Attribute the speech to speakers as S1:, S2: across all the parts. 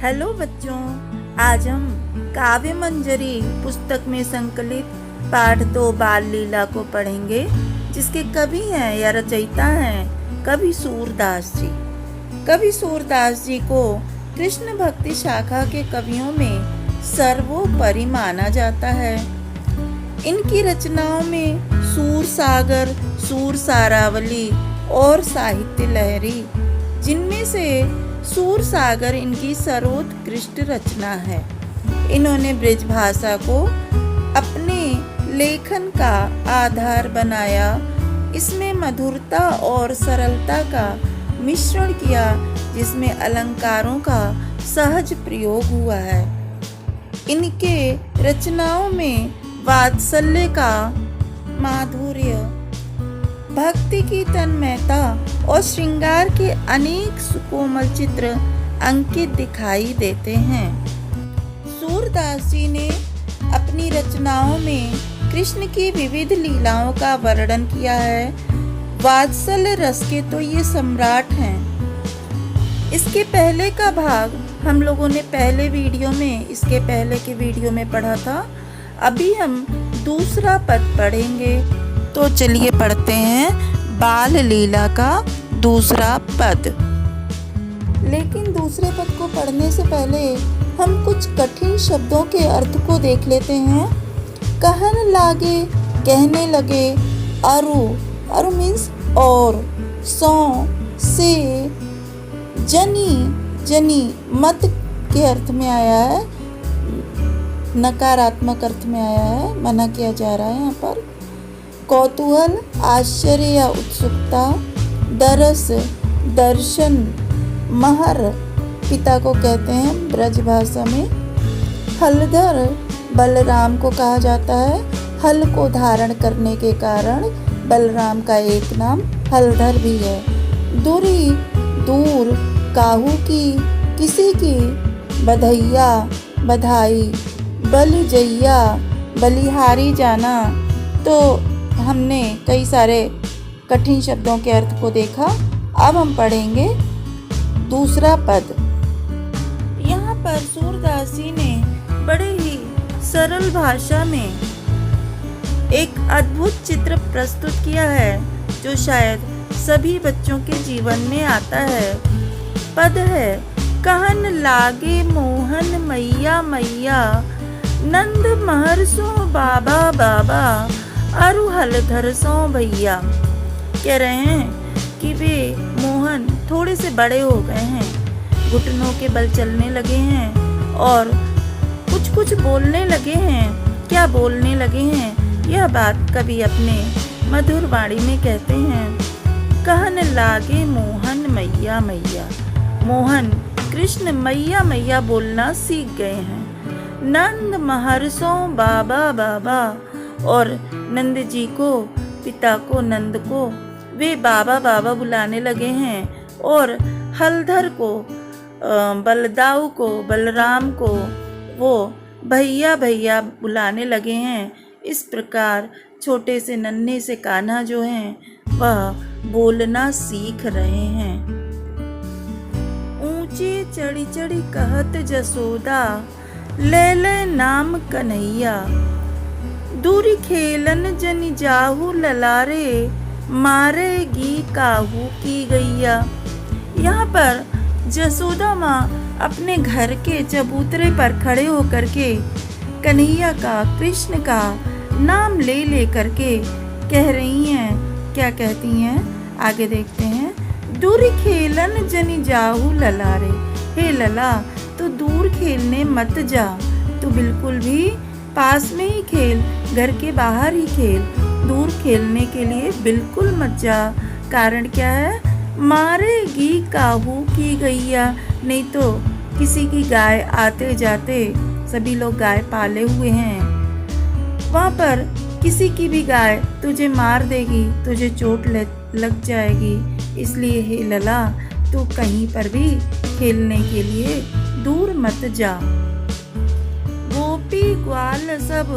S1: Hello बच्चों, आज हम काव्य मंजरी पुस्तक में संकलित पाठ 2 बाल लीला को पढ़ेंगे, जिसके कवि हैं या रचयिता हैं कवि सूरदास जी। कवि सूरदास जी को कृष्ण भक्ति शाखा के कवियों में सर्वोपरि माना जाता है। इनकी रचनाओं में सूर सागर, सूर सारावली और साहित्य लहरी, जिनमें से सूर सागर इनकी सर्वोत्कृष्ट रचना है। इन्होंने ब्रज भाषा को अपने लेखन का आधार बनाया। इसमें मधुरता और सरलता का मिश्रण किया, जिसमें अलंकारों का सहज प्रयोग हुआ है। इनके रचनाओं में वात्सल्य का माधुर्य, भक्ति की तन्मयता और श्रृंगार के अनेक सुकोमल चित्र अंकित दिखाई देते हैं। सूरदास जी ने अपनी रचनाओं में कृष्ण की विविध लीलाओं का वर्णन किया है। वात्सल्य रस के तो ये सम्राट हैं। इसके पहले का भाग हम लोगों ने इसके पहले के वीडियो में पढ़ा था। अभी हम दूसरा पद पढ़ेंगे, तो चलिए पढ़ते हैं बाल लीला का दूसरा पद। लेकिन दूसरे पद को पढ़ने से पहले हम कुछ कठिन शब्दों के अर्थ को देख लेते हैं। कहन लागे, कहने लगे। अरु मीन्स और, सौ, से, जनी मत के अर्थ में आया है, नकारात्मक अर्थ में आया है, मना किया जा रहा है यहाँ पर। कौतूहल, आश्चर्य या उत्सुकता। दरस, दर्शन। महर पिता को कहते हैं ब्रज भाषा में। हलधर बलराम को कहा जाता है। हल को धारण करने के कारण बलराम का एक नाम हलधर भी है। दूरी, दूर, काहू की, किसी की। बधैया, बधाई। बलजैया, बलिहारी जाना। तो हमने कई सारे कठिन शब्दों के अर्थ को देखा। अब हम पढ़ेंगे दूसरा पद। यहाँ पर सूरदास जी ने बड़े ही सरल भाषा में एक अद्भुत चित्र प्रस्तुत किया है, जो शायद सभी बच्चों के जीवन में आता है। पद है, कहन लागे मोहन मैया मैया, नंद महर्षो बाबा बाबा, अरु हलधर सो भैया। कह रहे हैं कि वे मोहन थोड़े से बड़े हो गए हैं, घुटनों के बल चलने लगे हैं और कुछ बोलने लगे हैं। क्या बोलने लगे हैं, यह बात कवि अपने मधुर वाणी में कहते हैं। कहन लागे मोहन मैया मैया। मोहन कृष्ण मैया मैया बोलना सीख गए हैं। नंद महर्षो बाबा बाबा, और नंद जी को, पिता को, नंद को वे बाबा बाबा बुलाने लगे हैं, और हलधर को, बलदाऊ को, बलराम को वो भैया भैया बुलाने लगे हैं। इस प्रकार छोटे से नन्हे से कान्हा जो हैं वह बोलना सीख रहे हैं। ऊंचे चढ़ी चढ़ी कहत जसोदा, ले ले नाम कन्हैया। दूरी खेलन जनि जाहू ललारे, मारेगी काहू की गैया। यहाँ पर जसोदा माँ अपने घर के चबूतरे पर खड़े होकर के कन्हैया का, कृष्ण का नाम ले करके कह रही हैं। क्या कहती हैं, आगे देखते हैं। दूरी खेलन जनि जाहू ललारे। हे लला, तो दूर खेलने मत जा, तू बिल्कुल भी पास में ही खेल, घर के बाहर ही खेल, दूर खेलने के लिए बिल्कुल मत जा। कारण क्या है, मारेगी काहू की गैया। नहीं तो किसी की गाय आते जाते, सभी लोग गाय पाले हुए हैं, वहाँ पर किसी की भी गाय तुझे मार देगी, तुझे चोट लग जाएगी। इसलिए हे लला, तू कहीं पर भी खेलने के लिए दूर मत जा। गोपी ग्वाल सब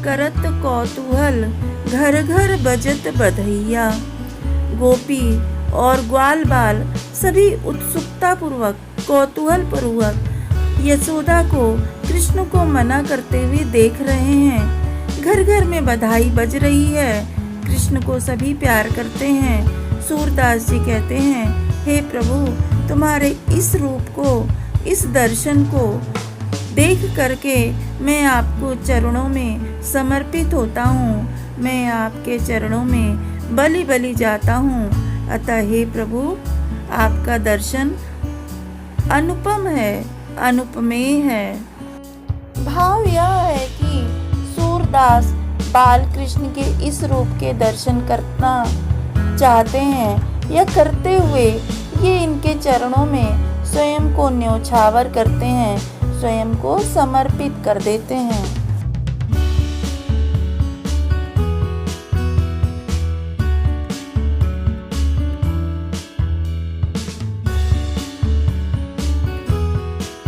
S1: करत कौतूहल, घर घर बजत बधैया। गोपी और ग्वाल बाल सभी उत्सुकता पूर्वक, कौतूहल पूर्वक यशोदा को कृष्ण को मना करते हुए देख रहे हैं। घर घर में बधाई बज रही है। कृष्ण को सभी प्यार करते हैं। सूरदास जी कहते हैं, हे प्रभु, तुम्हारे इस रूप को, इस दर्शन को देख करके मैं आपको चरणों में समर्पित होता हूँ। मैं आपके चरणों में बलि बलि जाता हूँ। अतः हे प्रभु, आपका दर्शन अनुपम है, अनुपमेय है। भाव यह है कि सूरदास बाल कृष्ण के इस रूप के दर्शन करना चाहते हैं। यह करते हुए ये इनके चरणों में स्वयं को न्योछावर करते हैं, स्वयं को समर्पित कर देते हैं।